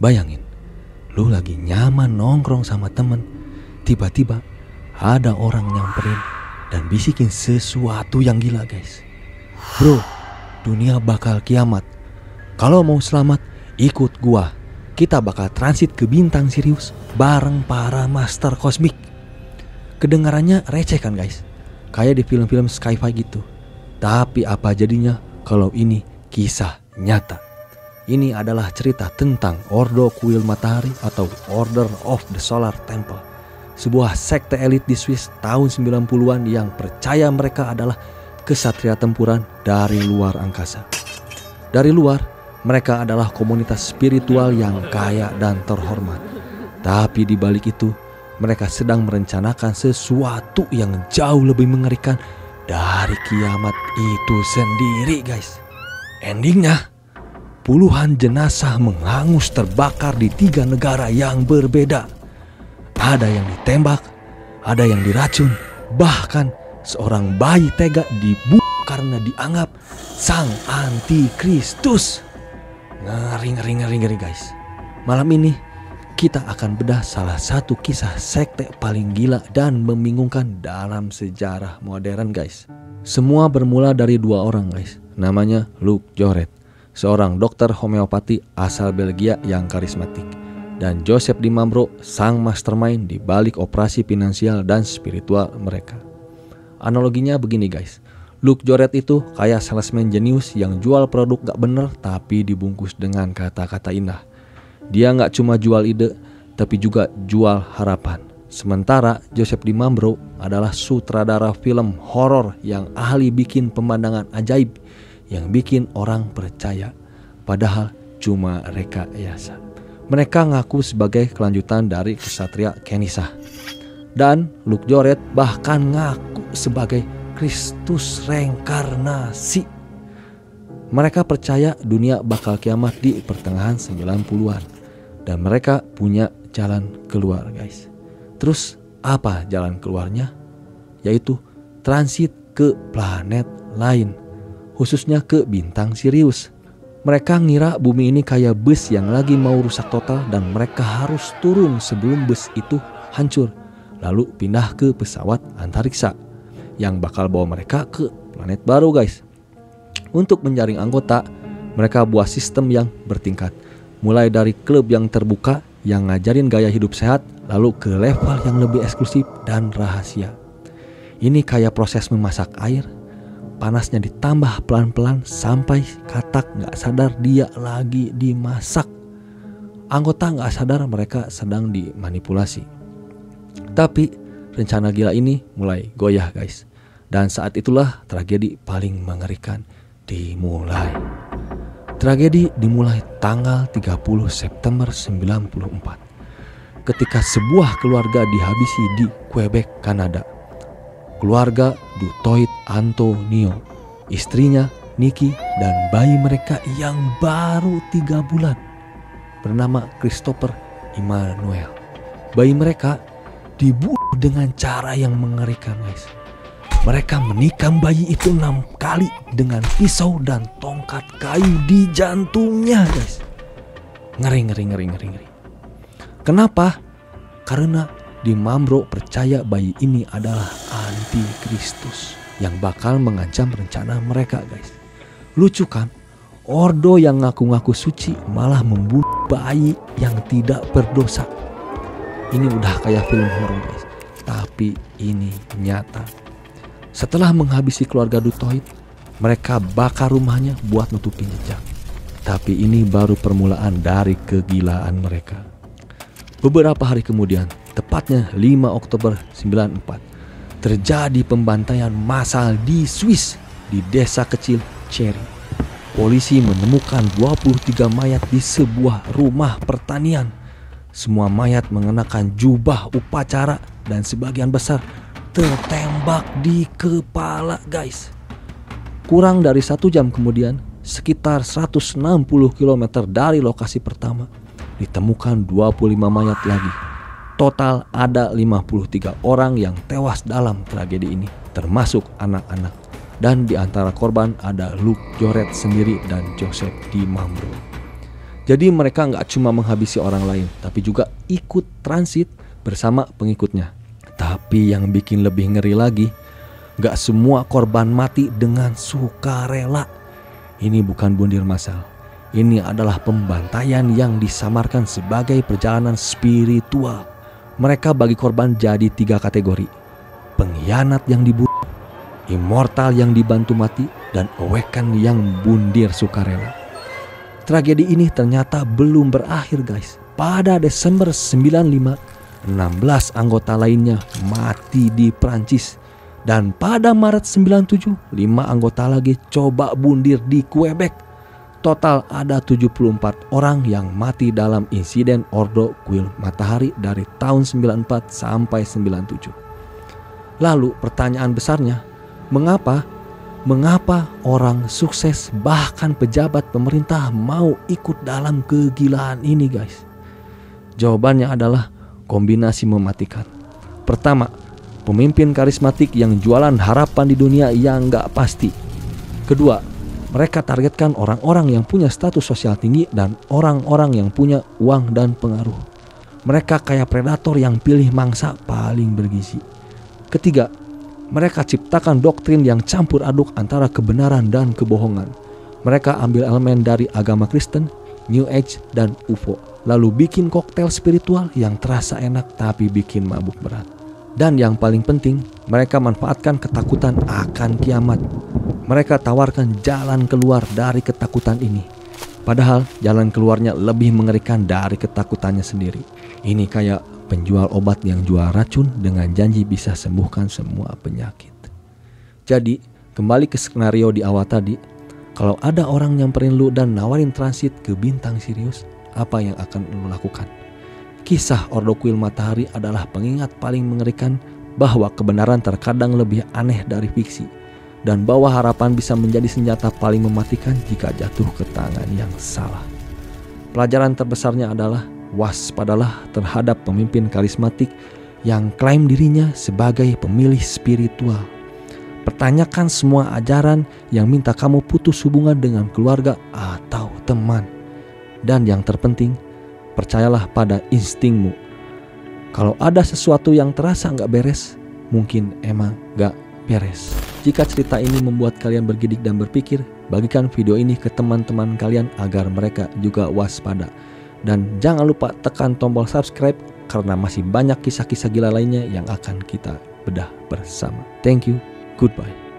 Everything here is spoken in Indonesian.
Bayangin, lu lagi nyaman nongkrong sama temen, tiba-tiba ada orang nyamperin dan bisikin sesuatu yang gila guys. Bro, dunia bakal kiamat. Kalau mau selamat, ikut gua. Kita bakal transit ke bintang Sirius bareng para master kosmik. Kedengarannya receh kan guys, kayak di film-film sci-fi gitu. Tapi apa jadinya kalau ini kisah nyata? Ini adalah cerita tentang Ordo Kuil Matahari atau Order of the Solar Temple. Sebuah sekte elit di Swiss tahun 90-an yang percaya mereka adalah kesatria tempuran dari luar angkasa. Dari luar, mereka adalah komunitas spiritual yang kaya dan terhormat. Tapi di balik itu, mereka sedang merencanakan sesuatu yang jauh lebih mengerikan dari kiamat itu sendiri guys. Endingnya, puluhan jenazah menghangus terbakar di 3 negara yang berbeda. Ada yang ditembak, ada yang diracun, bahkan seorang bayi tega dibunuh karena dianggap sang antikristus. Ngeri guys. Malam ini kita akan bedah salah satu kisah sekte paling gila dan membingungkan dalam sejarah modern guys. Semua bermula dari 2 orang guys. Namanya Luc Jouret, seorang dokter homeopati asal Belgia yang karismatik, dan Joseph Di Mambro, sang mastermind di balik operasi finansial dan spiritual mereka. Analoginya begini guys, Luc Jouret itu kayak salesman jenius yang jual produk gak bener tapi dibungkus dengan kata-kata indah. Dia gak cuma jual ide, tapi juga jual harapan. Sementara Joseph Di Mambro adalah sutradara film horor yang ahli bikin pemandangan ajaib yang bikin orang percaya, padahal cuma rekayasa. Mereka ngaku sebagai kelanjutan dari kesatria Kenisa. Dan Luc Jouret bahkan ngaku sebagai Kristus reinkarnasi. Mereka percaya dunia bakal kiamat di pertengahan 90-an. Dan mereka punya jalan keluar guys. Terus apa jalan keluarnya? Yaitu transit ke planet lain, khususnya ke bintang Sirius. Mereka ngira bumi ini kayak bus yang lagi mau rusak total dan mereka harus turun sebelum bus itu hancur, lalu pindah ke pesawat antariksa yang bakal bawa mereka ke planet baru guys. Untuk menjaring anggota, mereka buat sistem yang bertingkat, mulai dari klub yang terbuka yang ngajarin gaya hidup sehat, lalu ke level yang lebih eksklusif dan rahasia. Ini kayak proses memasak air. Panasnya ditambah pelan-pelan sampai katak gak sadar dia lagi dimasak. Anggota gak sadar mereka sedang dimanipulasi. Tapi rencana gila ini mulai goyah guys. Dan saat itulah tragedi paling mengerikan dimulai. Tragedi dimulai tanggal 30 September 94. Ketika sebuah keluarga dihabisi di Quebec, Kanada. Keluarga Dutoit Antonio, istrinya Nikki, dan bayi mereka yang baru 3 bulan bernama Christopher Emmanuel. Bayi mereka dibunuh dengan cara yang mengerikan guys. Mereka menikam bayi itu 6 kali dengan pisau dan tongkat kayu di jantungnya guys. Ngeri. Kenapa? Karena Di Mambro percaya bayi ini adalah antikristus yang bakal mengancam rencana mereka guys. Lucu kan? Ordo yang ngaku-ngaku suci malah membunuh bayi yang tidak berdosa. Ini udah kayak film horor guys, tapi ini nyata. Setelah menghabisi keluarga Dutoit, mereka bakar rumahnya buat nutupin jejak. Tapi ini baru permulaan dari kegilaan mereka. Beberapa hari kemudian, tepatnya 5 Oktober 94, terjadi pembantaian massal di Swiss di desa kecil Cherry. Polisi menemukan 23 mayat di sebuah rumah pertanian. Semua mayat mengenakan jubah upacara dan sebagian besar tertembak di kepala guys. Kurang dari 1 jam kemudian, sekitar 160 km dari lokasi pertama, ditemukan 25 mayat lagi. Total ada 53 orang yang tewas dalam tragedi ini, termasuk anak-anak. Dan di antara korban ada Luc Jouret sendiri dan Joseph Di Mambro. Jadi mereka nggak cuma menghabisi orang lain, tapi juga ikut transit bersama pengikutnya. Tapi yang bikin lebih ngeri lagi, nggak semua korban mati dengan sukarela. Ini bukan bunuh massal. Ini adalah pembantaian yang disamarkan sebagai perjalanan spiritual. Mereka bagi korban jadi 3 kategori. Pengkhianat yang dibunuh, immortal yang dibantu mati, dan awaken yang bundir sukarela. Tragedi ini ternyata belum berakhir guys. Pada Desember 95, 16 anggota lainnya mati di Prancis. Dan pada Maret 97, 5 anggota lagi coba bundir di Quebec. Total ada 74 orang yang mati dalam insiden Ordo Kuil Matahari dari tahun 94 sampai 97. Lalu pertanyaan besarnya, mengapa orang sukses bahkan pejabat pemerintah mau ikut dalam kegilaan ini guys? Jawabannya adalah kombinasi mematikan. Pertama, pemimpin karismatik yang jualan harapan di dunia yang gak pasti. Kedua, mereka targetkan orang-orang yang punya status sosial tinggi dan orang-orang yang punya uang dan pengaruh. Mereka kayak predator yang pilih mangsa paling bergizi. Ketiga, mereka ciptakan doktrin yang campur aduk antara kebenaran dan kebohongan. Mereka ambil elemen dari agama Kristen, New Age, dan UFO. Lalu bikin koktail spiritual yang terasa enak tapi bikin mabuk berat. Dan yang paling penting, mereka manfaatkan ketakutan akan kiamat. Mereka tawarkan jalan keluar dari ketakutan ini. Padahal jalan keluarnya lebih mengerikan dari ketakutannya sendiri. Ini kayak penjual obat yang jual racun dengan janji bisa sembuhkan semua penyakit. Jadi, kembali ke skenario di awal tadi, kalau ada orang nyamperin lu dan nawarin transit ke bintang Sirius, apa yang akan lu lakukan? Kisah Ordo Kuil Matahari adalah pengingat paling mengerikan bahwa kebenaran terkadang lebih aneh dari fiksi, dan bahwa harapan bisa menjadi senjata paling mematikan jika jatuh ke tangan yang salah. Pelajaran terbesarnya adalah waspadalah terhadap pemimpin karismatik yang klaim dirinya sebagai pemilih spiritual. Pertanyakan semua ajaran yang minta kamu putus hubungan dengan keluarga atau teman. Dan yang terpenting, percayalah pada instingmu. Kalau ada sesuatu yang terasa gak beres, mungkin emang gak beres. Jika cerita ini membuat kalian bergidik dan berpikir, bagikan video ini ke teman-teman kalian agar mereka juga waspada. Dan jangan lupa tekan tombol subscribe karena masih banyak kisah-kisah gila lainnya yang akan kita bedah bersama. Thank you, goodbye.